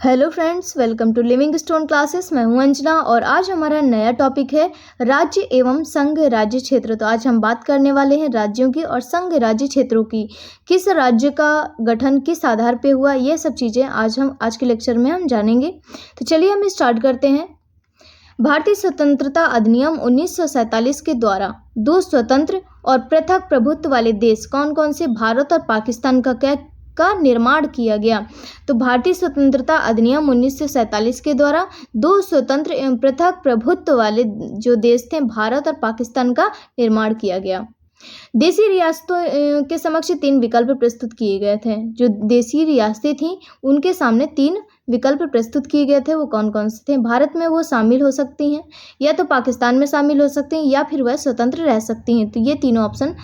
Hello friends, welcome to living stone classes. मैं हूं अंजना और आज हमारा नया टॉपिक है राज्य एवं संघ राज्य क्षेत्र। तो आज हम बात करने वाले हैं राज्यों की और संघ राज्य क्षेत्रों की। किस राज्य का गठन किस आधार पे हुआ, ये सब चीज़ें आज के लेक्चर में हम जानेंगे। तो चलिए हम स्टार्ट करते हैं। भारतीय स्वतंत्रता अधिनियम 1947 के द्वारा दो स्वतंत्र और पृथक प्रभुत्व वाले देश कौन कौन से भारत और पाकिस्तान का निर्माण किया गया। तो भारतीय स्वतंत्रता अधिनियम 1947 के द्वारा दो स्वतंत्र एवं पृथक प्रभुत्व वाले जो देश थे भारत और पाकिस्तान का निर्माण किया गया। देशी रियासतों के समक्ष तीन विकल्प प्रस्तुत किए गए थे। जो देशी रियासतें थीं उनके सामने तीन विकल्प प्रस्तुत किए गए थे। वो कौन कौन से थे? भारत में वो शामिल हो सकती हैं, या तो पाकिस्तान में शामिल हो सकती हैं, या फिर वह स्वतंत्र रह सकती हैं। तो ये तीनों ऑप्शन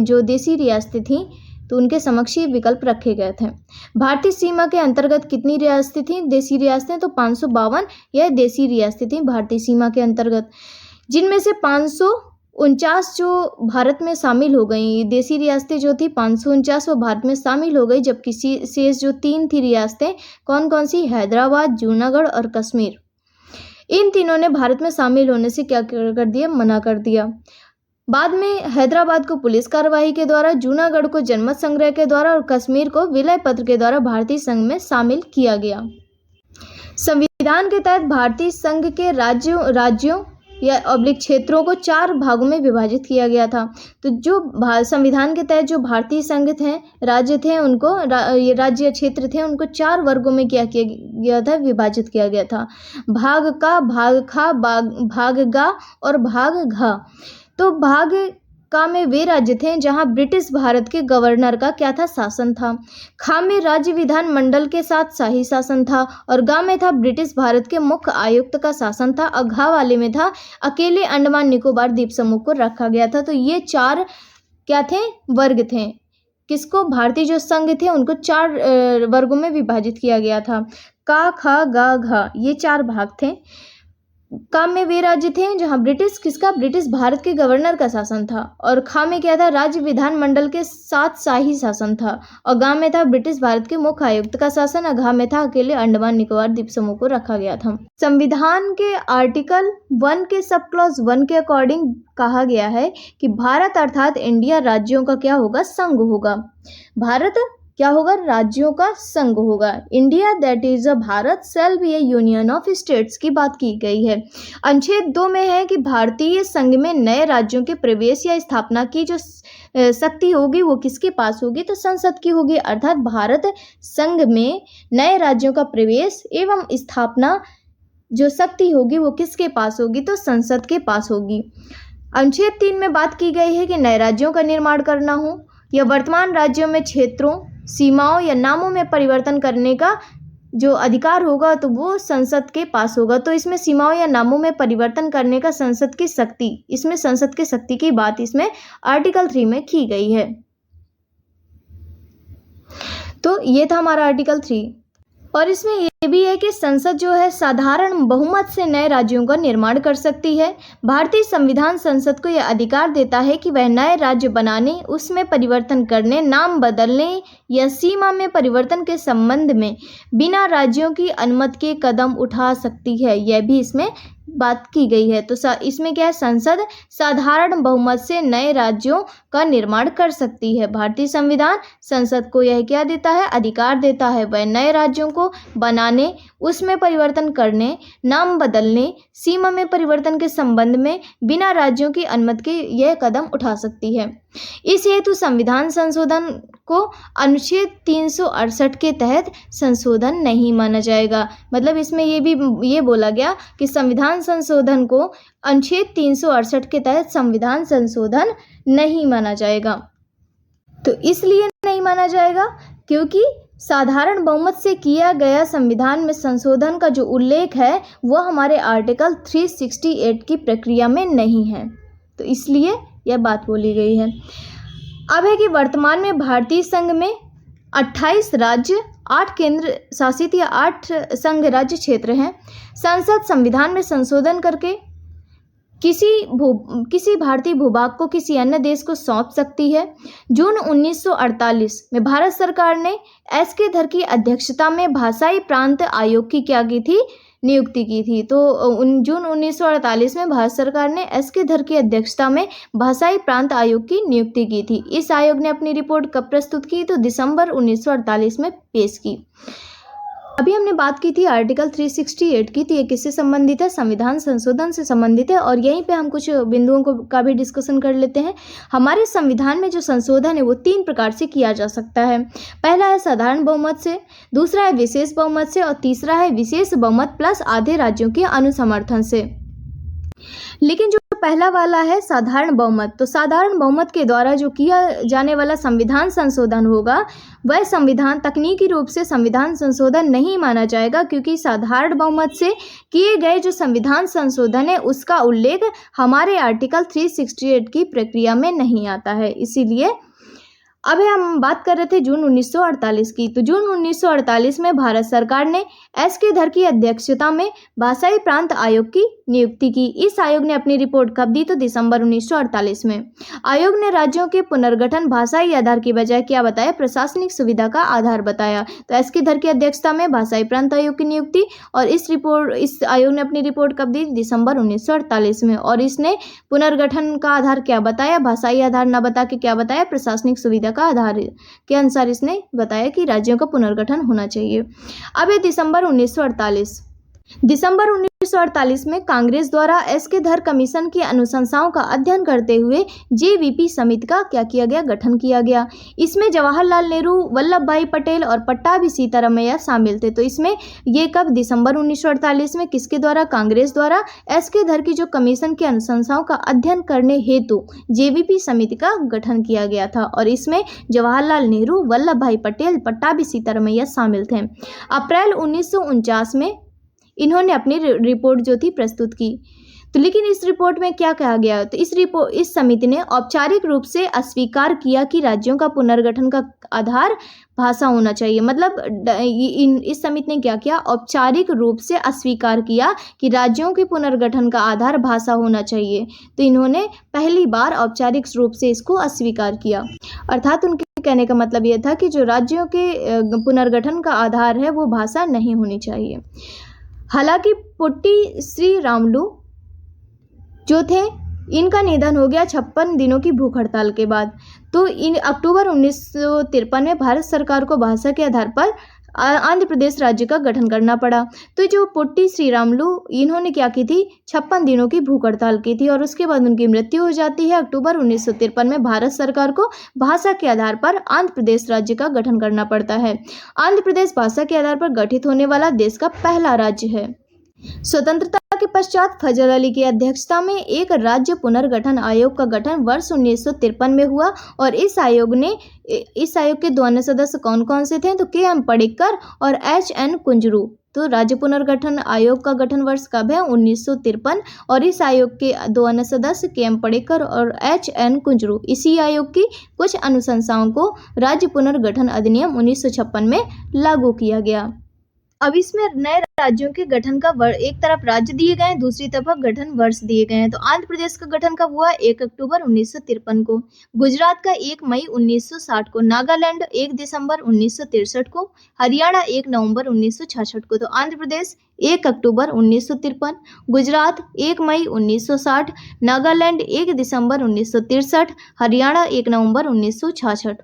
जो देशी रियासतें थीं तो उनके समक्ष ये विकल्प रखे गए थे। भारतीय सीमा के अंतर्गत कितनी रियासतें थीं? देशी रियासतें तो 552 यह देशी रियासतें थीं भारतीय सीमा के अंतर्गत, जिनमें से 549 जो भारत में शामिल हो गई। देशी रियासतें जो थी 549 वो भारत में शामिल हो गई, जबकि शेष जो तीन थी रियासतें कौन कौन सी? हैदराबाद, जूनागढ़ और कश्मीर। इन तीनों ने भारत में शामिल होने से क्या कर दिया? मना कर दिया। बाद में हैदराबाद को पुलिस कार्रवाई के द्वारा, जूनागढ़ को जनमत संग्रह के द्वारा और कश्मीर को विलय पत्र के द्वारा भारतीय संघ में शामिल किया गया। संविधान के तहत भारतीय संघ के राज्यों या क्षेत्रों को 4 भागों में विभाजित किया गया था। तो जो संविधान के तहत जो भारतीय संघ थे, राज्य थे, उनको ये राज्य क्षेत्र थे, उनको 4 वर्गों में क्या किया गया था? विभाजित किया गया था। भाग का, भाग खा, भाग गा और भाग घा। तो भाग का में वे राज्य थे जहां ब्रिटिश भारत के गवर्नर का क्या था? शासन था। खा में राज्य विधान मंडल के साथ शाही शासन था, और गा में था ब्रिटिश भारत के मुख्य आयुक्त का शासन था, और घा वाले में था अकेले अंडमान निकोबार द्वीप समूह को रखा गया था। तो ये 4 क्या थे? वर्ग थे। किसको? भारतीय जो संघ थे उनको 4 वर्गों में विभाजित किया गया था। का, खा, गा, घा, ये 4 भाग थे। का में वे राज्य थे जहां ब्रिटिश भारत के गवर्नर का शासन था, और खा में क्या था? राज्य विधान मंडल के साथ शाही शासन था, और गा में था ब्रिटिश भारत के मुख्य आयुक्त का शासन, और घा में था अकेले अंडमान निकोबार द्वीप समूह को रखा गया था। संविधान के आर्टिकल 1 के सब क्लॉज 1 के अकॉर्डिंग कहा गया है कि भारत अर्थात इंडिया राज्यों का क्या होगा? संघ होगा। भारत क्या होगा? राज्यों का संघ होगा। India that is a Bharat shall be A union of states की बात की गई है। अनुच्छेद 2 में है कि भारतीय संघ में नए राज्यों के प्रवेश या स्थापना की जो शक्ति होगी वो किसके पास होगी? तो संसद की होगी। अर्थात भारत संघ में नए राज्यों का प्रवेश एवं स्थापना जो शक्ति होगी वो किसके पास होगी? तो संसद के पास होगी। अनुच्छेद 3 में बात की गई है कि नए राज्यों का निर्माण करना हो या वर्तमान राज्यों में क्षेत्रों, सीमाओं या नामों में परिवर्तन करने का जो अधिकार होगा तो वो संसद के पास होगा। तो इसमें सीमाओं या नामों में परिवर्तन करने का संसद की शक्ति, इसमें संसद की शक्ति की बात इसमें आर्टिकल 3 में की गई है। तो ये था हमारा आर्टिकल 3। और इसमें ये भी है कि संसद जो है साधारण बहुमत से नए राज्यों का निर्माण कर सकती है। भारतीय संविधान संसद को यह अधिकार देता है कि वह नए राज्य बनाने, उसमें परिवर्तन करने, नाम बदलने या सीमा में परिवर्तन के संबंध में बिना राज्यों की अनुमति के कदम उठा सकती है। यह भी इसमें बात की गई है। तो इसमें क्या है? संसद साधारण बहुमत से नए राज्यों का निर्माण कर सकती है। भारतीय संविधान संसद को यह क्या देता है? अधिकार देता है वह नए राज्यों को बनाने, उसमें परिवर्तन करने, नाम बदलने, सीमा में परिवर्तन के संबंध में बिना राज्यों की अनुमति के यह कदम उठा सकती है। इस हेतु संविधान संशोधन को अनुच्छेद 368 के तहत संशोधन नहीं माना जाएगा। मतलब इसमें ये बोला गया कि संविधान संशोधन को अनुच्छेद 368 के तहत संविधान संशोधन नहीं माना जाएगा। तो इसलिए नहीं माना जाएगा क्योंकि साधारण बहुमत से किया गया संविधान में संशोधन का जो उल्लेख है वह हमारे आर्टिकल 368 की प्रक्रिया में नहीं है। तो इसलिए यह बात बोली गई है। अब है कि वर्तमान में भारतीय संघ में 28 राज्य, 8 केंद्र शासित या 8 संघ राज्य क्षेत्र हैं। संसद संविधान में संशोधन करके किसी भारतीय भूभाग को किसी अन्य देश को सौंप सकती है। जून 1948 में भारत सरकार ने एस के धर की अध्यक्षता में भाषाई प्रांत आयोग की क्या की थी, नियुक्ति की थी। तो जून 1948 में भारत सरकार ने एस के धर की अध्यक्षता में भाषाई प्रांत आयोग की नियुक्ति की थी। इस आयोग ने अपनी रिपोर्ट कब प्रस्तुत की, तो दिसंबर 1948 में पेश की। अभी हमने बात की थी आर्टिकल 368 की, तो ये किससे संबंधित है, संविधान संशोधन से संबंधित है। और यहीं पे हम कुछ बिंदुओं का भी डिस्कशन कर लेते हैं। हमारे संविधान में जो संशोधन है वो 3 प्रकार से किया जा सकता है। पहला है साधारण बहुमत से, दूसरा है विशेष बहुमत से और तीसरा है विशेष बहुमत प्लस आधे राज्यों के अनुसमर्थन से। लेकिन जो पहला वाला है साधारण बहुमत, तो साधारण बहुमत के द्वारा जो किया जाने वाला संविधान संशोधन होगा वह संविधान तकनीकी रूप से संविधान संशोधन नहीं माना जाएगा, क्योंकि साधारण बहुमत से किए गए जो संविधान संशोधन है उसका उल्लेख हमारे आर्टिकल 368 की प्रक्रिया में नहीं आता है। इसीलिए अब हम बात कर रहे थे जून 1948 की। तो जून 1948 में भारत सरकार ने एस के धर की अध्यक्षता में भाषाई प्रांत आयोग की नियुक्ति की। इस आयोग ने अपनी रिपोर्ट कब दी, तो दिसंबर 1948 में। आयोग ने राज्यों के पुनर्गठन भाषाई आधार की बजाय क्या बताया, प्रशासनिक सुविधा का आधार बताया। तो एस के धर की अध्यक्षता में भाषाई प्रांत आयोग की नियुक्ति, और इस आयोग ने अपनी रिपोर्ट कब दी, दिसंबर 1948 में। और इसने पुनर्गठन का आधार क्या बताया, भाषाई आधार न बता के क्या बताया, प्रशासनिक सुविधा का आधार के अनुसार इसने बताया कि राज्यों का पुनर्गठन होना चाहिए। अब है दिसंबर 1948 में कांग्रेस द्वारा एस के धर कमीशन की अनुशंसाओं का अध्ययन करते हुए जेवीपी समिति का क्या किया गया, गठन किया गया। इसमें जवाहरलाल नेहरू, वल्लभ भाई पटेल और पट्टाभी सीतारामैया शामिल थे। तो इसमें ये कब, दिसंबर 1948 में किसके द्वारा, कांग्रेस द्वारा एस के धर की जो कमीशन की अनुशंसाओं का अध्ययन करने हेतु जेवीपी समिति का गठन किया गया था। और इसमें जवाहरलाल नेहरू, वल्लभ भाई पटेल, पट्टाभी सीतारामैया शामिल थे। अप्रैल 1949 में इन्होंने अपनी रिपोर्ट जो थी प्रस्तुत की। तो लेकिन इस रिपोर्ट में क्या कहा गया, तो इस समिति ने औपचारिक रूप से अस्वीकार किया कि राज्यों का पुनर्गठन का आधार भाषा होना चाहिए। मतलब इस समिति ने क्या किया, औपचारिक रूप से अस्वीकार किया कि राज्यों के पुनर्गठन का आधार भाषा होना चाहिए। तो इन्होंने पहली बार औपचारिक रूप से इसको अस्वीकार किया। अर्थात उनके कहने का मतलब यह था कि जो राज्यों के पुनर्गठन का आधार है वो भाषा नहीं होनी चाहिए। हालांकि पोट्टी श्री रामुलु जो थे, इनका निधन हो गया 56 दिनों की भूख हड़ताल के बाद। तो अक्टूबर 1953 में भारत सरकार को भाषा के आधार पर आंध्र प्रदेश राज्य का गठन करना पड़ा। तो जो पोट्टी श्री रामुलु, इन्होंने क्या की थी, 56 दिनों की भूख हड़ताल की थी और उसके बाद उनकी मृत्यु हो जाती है। अक्टूबर 1953 में भारत सरकार को भाषा के आधार पर आंध्र प्रदेश राज्य का गठन करना पड़ता है। आंध्र प्रदेश भाषा के आधार पर गठित होने वाला देश का पहला राज्य है। स्वतंत्रता के पश्चात फजल अली की अध्यक्षता में एक राज्य पुनर्गठन आयोग का गठन वर्ष 1953 में हुआ। और इस आयोग के 2 अन्य सदस्य कौन कौन से थे, तो के.एम. पडिक्कर और एच.एन. कुंजरू। तो राज्य पुनर्गठन आयोग का गठन वर्ष कब है, 1953। और इस आयोग के 2 अन्य सदस्य के.एम. पडिक्कर और एच.एन. कुंजरू। इसी आयोग की कुछ अनुशंसाओं को राज्य पुनर्गठन अधिनियम 1956 में लागू किया गया। अब इसमें नए राज्यों के गठन का एक तरफ राज्य दिए गए हैं, दूसरी तरफ गठन वर्ष दिए गए हैं। तो आंध्र प्रदेश का गठन कब हुआ, 1 अक्टूबर 1953 को। गुजरात का 1 मई 1960 को। नागालैंड 1 दिसंबर 1963 को। हरियाणा 1 नवंबर 1966 को। तो आंध्र प्रदेश 1 अक्टूबर 1953, गुजरात 1 मई 1960, नागालैंड 1 दिसंबर 1963, हरियाणा 1 नवंबर 1966।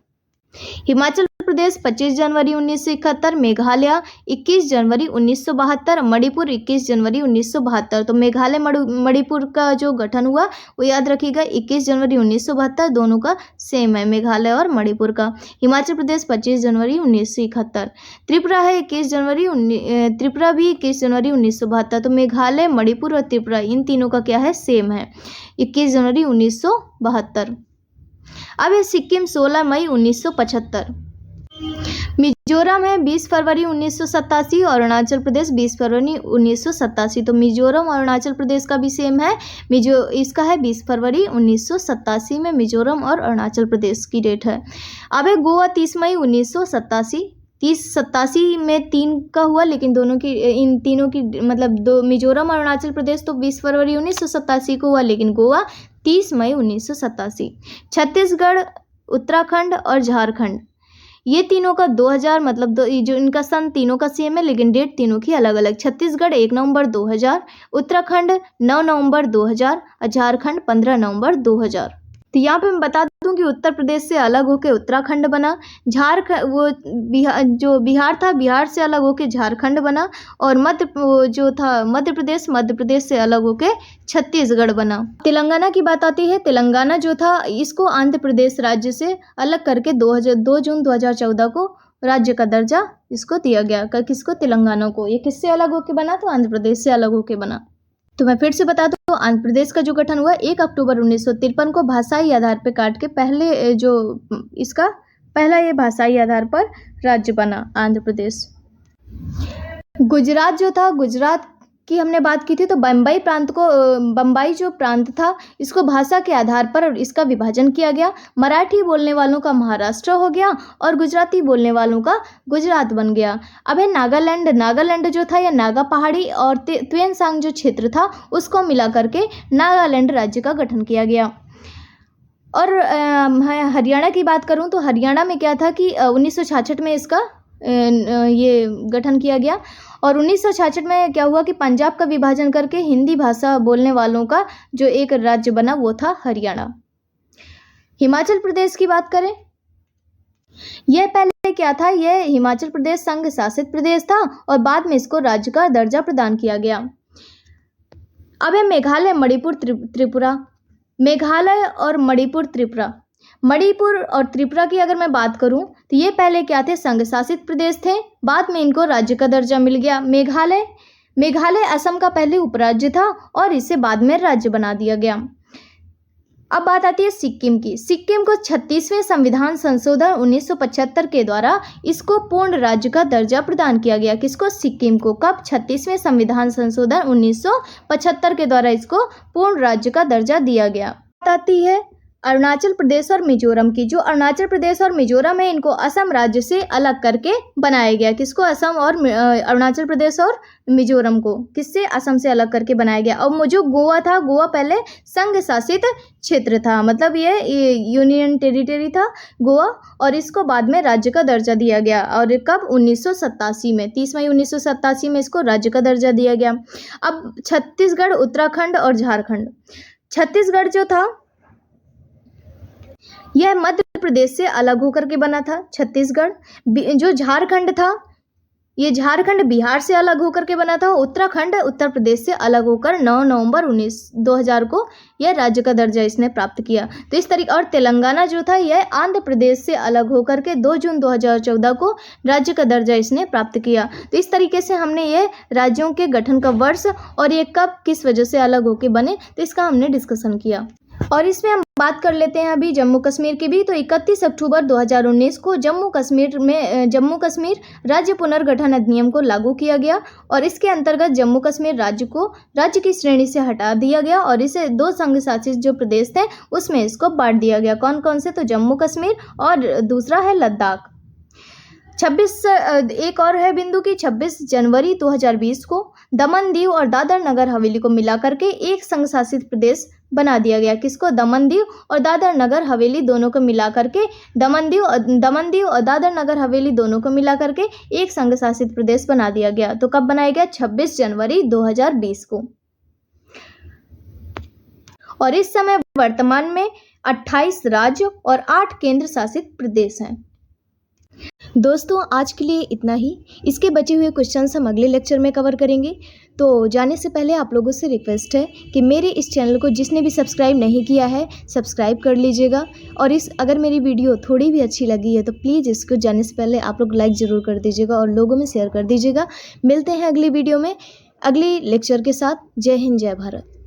हिमाचल प्रदेश 25 जनवरी 1971, मेघालय 21 जनवरी 1972, मणिपुर 21 जनवरी 1972। तो मेघालय मणिपुर का जो गठन हुआ वो याद रखिएगा 21 जनवरी 1972, दोनों का सेम है, मेघालय और मणिपुर का। हिमाचल प्रदेश 25 जनवरी 1971। त्रिपुरा भी 21 जनवरी 1972। तो मेघालय, मणिपुर और त्रिपुरा, इन तीनों का क्या है, सेम है, 21 जनवरी 1972। अब है सिक्किम 16 मई 1975। मिजोरम है 20 फरवरी 1987 और अरुणाचल प्रदेश 20 फरवरी 1987। तो मिजोरम और अरुणाचल प्रदेश का भी सेम है, इसका है 20 फरवरी 1987 में मिजोरम और अरुणाचल प्रदेश की डेट है। अब है गोवा 30 मई 1987। 87 में 3 का हुआ, लेकिन दोनों की इन तीनों की मतलब दो मिजोरम और अरुणाचल प्रदेश तो 20 फरवरी 1987 को हुआ, लेकिन गोवा 30 मई 1987। छत्तीसगढ़, उत्तराखंड और झारखंड ये तीनों का 2000 मतलब जो इनका सन तीनों का सेम है, लेकिन डेट तीनों की अलग अलग। छत्तीसगढ़ 1 नवंबर 2000, उत्तराखंड 9 नवंबर 2000 और झारखंड 15 नवंबर 2000। तो यहाँ पे मैं बता दूं कि उत्तर प्रदेश से अलग होकर उत्तराखंड बना, बिहार था, बिहार से अलग होकर झारखंड बना, और मध्य प्रदेश से अलग होकर छत्तीसगढ़ बना। तेलंगाना की बात आती है। तेलंगाना जो था इसको आंध्र प्रदेश राज्य से अलग करके 2 जून 2014 को राज्य का दर्जा इसको दिया गया। किसको? तेलंगाना को। ये किससे अलग होकर बना? तो आंध्र प्रदेश से अलग होकर बना। तो मैं फिर से बता दूं, आंध्र प्रदेश का जो गठन हुआ 1 अक्टूबर 1953 को भाषाई आधार पर काट के पहला ये भाषाई आधार पर राज्य बना आंध्र प्रदेश। गुजरात जो था, गुजरात की हमने बात की थी, तो बम्बई जो प्रांत था इसको भाषा के आधार पर इसका विभाजन किया गया। मराठी बोलने वालों का महाराष्ट्र हो गया और गुजराती बोलने वालों का गुजरात बन गया। अब है नागालैंड जो था, या नागा पहाड़ी और त्वेनसांग जो क्षेत्र था उसको मिला करके नागालैंड राज्य का गठन किया गया। और हरियाणा की बात करूं तो हरियाणा में क्या था कि 1966 में इसका ये गठन किया गया। और 1966 में क्या हुआ कि पंजाब का विभाजन करके हिंदी भाषा बोलने वालों का जो एक राज्य बना वो था हरियाणा। हिमाचल प्रदेश की बात करें, यह पहले क्या था? यह हिमाचल प्रदेश संघ शासित प्रदेश था और बाद में इसको राज्य का दर्जा प्रदान किया गया। अब है मेघालय, मणिपुर, त्रिपुरा। मेघालय और मणिपुर, त्रिपुरा। मणिपुर और त्रिपुरा की अगर मैं बात करूं तो ये पहले क्या थे? संघ शासित प्रदेश थे, बाद में इनको राज्य का दर्जा मिल गया। मेघालय असम का पहले उपराज्य था और इसे बाद में राज्य बना दिया गया। अब बात आती है सिक्किम की। सिक्किम को 36वें संविधान संशोधन 1975 के द्वारा इसको पूर्ण राज्य का दर्जा प्रदान किया गया। किसको? सिक्किम को। कब? 36वें संविधान संशोधन 1975 के द्वारा इसको पूर्ण राज्य का दर्जा दिया गया। बात आती है अरुणाचल प्रदेश और मिजोरम की। जो अरुणाचल प्रदेश और मिजोरम है इनको असम राज्य से अलग करके बनाया गया। किसको? असम और अरुणाचल प्रदेश और मिजोरम को किससे? असम से अलग करके बनाया गया। और जो गोवा था, गोवा पहले संघ शासित क्षेत्र था, मतलब ये यूनियन टेरिटरी था गोवा, और इसको बाद में राज्य का दर्जा दिया गया। और कब? 1987 में, 30 मई 1987 में इसको राज्य का दर्जा दिया गया। अब छत्तीसगढ़, उत्तराखंड और झारखंड। छत्तीसगढ़ जो था यह मध्य प्रदेश से अलग होकर के बना था। छत्तीसगढ़। जो झारखंड था ये झारखंड बिहार से अलग होकर के बना था। उत्तराखंड उत्तर प्रदेश से अलग होकर 9 नवंबर 2000 को यह राज्य का दर्जा इसने प्राप्त किया। तो इस तरीके, और तेलंगाना जो था यह आंध्र प्रदेश से अलग होकर के 2 जून 2014 को राज्य का दर्जा इसने प्राप्त किया। तो इस तरीके से हमने ये राज्यों के गठन का वर्ष और ये कब किस वजह से अलग होकर बने तो इसका हमने डिस्कशन किया। और इसमें हम बात कर लेते हैं अभी जम्मू कश्मीर की भी। तो 31 अक्टूबर 2019 को जम्मू कश्मीर राज्य पुनर्गठन अधिनियम को लागू किया गया और इसके अंतर्गत जम्मू कश्मीर राज्य को राज्य की श्रेणी से हटा दिया गया और इसे 2 संघ शासित जो प्रदेश थे उसमें इसको बांट दिया गया। कौन कौन से? तो जम्मू कश्मीर और दूसरा है लद्दाख। 26 एक और है बिंदु की 26 जनवरी 2020 को दमन दीव और दादर नगर हवेली को मिलाकर के एक संघ शासित प्रदेश बना दिया गया। किसको? दमन दीव और दादर नगर हवेली दोनों को मिलाकर के दमन दीव और दादर नगर हवेली दोनों को मिलाकर के एक संघ शासित प्रदेश बना दिया गया। तो कब बनाया गया? 26 जनवरी 2020 को। और इस समय वर्तमान में 28 राज्य और 8 केंद्र शासित प्रदेश हैं। दोस्तों आज के लिए इतना ही। इसके बचे हुए क्वेश्चंस हम अगले लेक्चर में कवर करेंगे। तो जाने से पहले आप लोगों से रिक्वेस्ट है कि मेरे इस चैनल को जिसने भी सब्सक्राइब नहीं किया है सब्सक्राइब कर लीजिएगा। और अगर मेरी वीडियो थोड़ी भी अच्छी लगी है तो प्लीज़ इसको जाने से पहले आप लोग लाइक ज़रूर कर दीजिएगा और लोगों में शेयर कर दीजिएगा। मिलते हैं अगली वीडियो में अगली लेक्चर के साथ। जय हिंद, जय भारत।